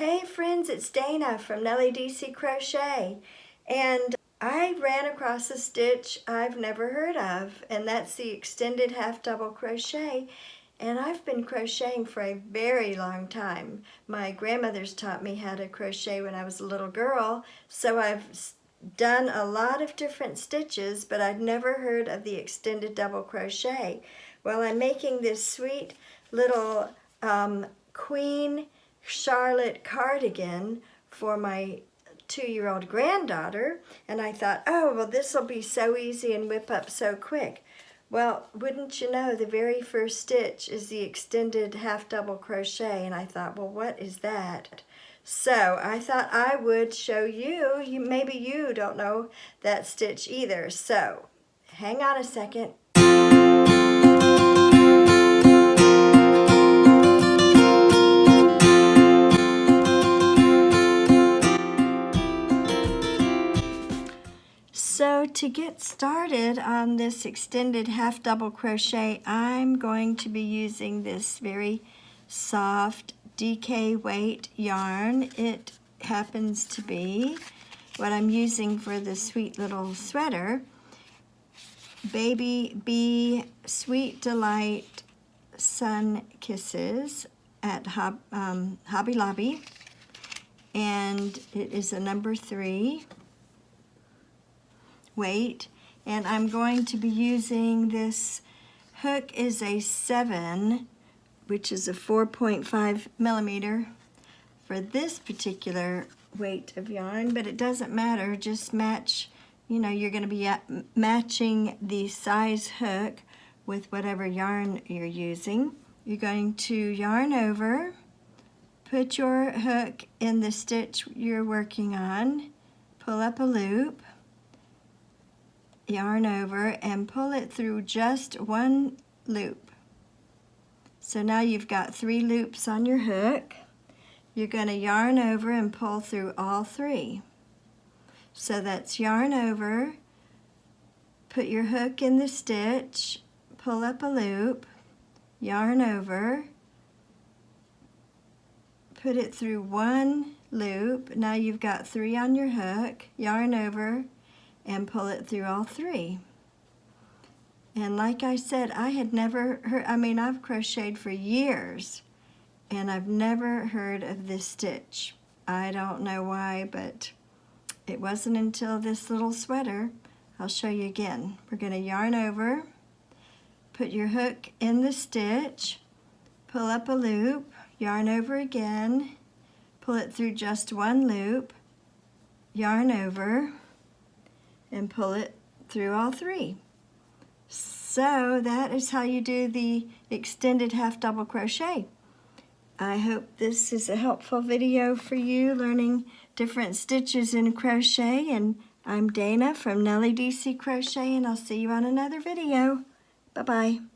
Hey friends, it's Dayna from Nellie DeeCee Crochet, and I ran across a stitch I've never heard of, and that's the extended half double crochet. And I've been crocheting for a very long time. My grandmother's taught me how to crochet when I was a little girl, so I've done a lot of different stitches, but I'd never heard of the extended double crochet. Well, I'm making this sweet little Queen Charlotte cardigan for my 2-year-old granddaughter, and I thought, oh, well, this will be so easy and whip up so quick. Well, wouldn't you know, the very first stitch is the extended half double crochet, and I thought, well, what is that? So I thought I would show you. Maybe you don't know that stitch either, so hang on a second. So to get started on this extended half double crochet, I'm going to be using this very soft DK weight yarn. It happens to be what I'm using for the sweet little sweater, Baby Bee Sweet Delight Sunkisses at Hobby Lobby, and it is a number 3 weight, and I'm going to be using this hook is a 7, which is a 4.5 millimeter for this particular weight of yarn, but it doesn't matter, just match, you know, you're going to be matching the size hook with whatever yarn you're using. You're going to yarn over, put your hook in the stitch you're working on, pull up a loop, yarn over, and pull it through just one loop. So now you've got 3 loops on your hook. You're going to yarn over and pull through all 3. So that's yarn over, put your hook in the stitch, pull up a loop, yarn over, put it through one loop. Now you've got 3 on your hook, yarn over, and pull it through all 3. And like I said, I had never heard, I've crocheted for years, and I've never heard of this stitch. I don't know why, but it wasn't until this little sweater. I'll show you again. We're going to yarn over, put your hook in the stitch, pull up a loop, yarn over again, pull it through just one loop, yarn over, and pull it through all 3. So that is how you do the extended half double crochet. I hope this is a helpful video for you learning different stitches in crochet, and I'm Dayna from Nellie DeeCee Crochet, and I'll see you on another video. Bye-bye.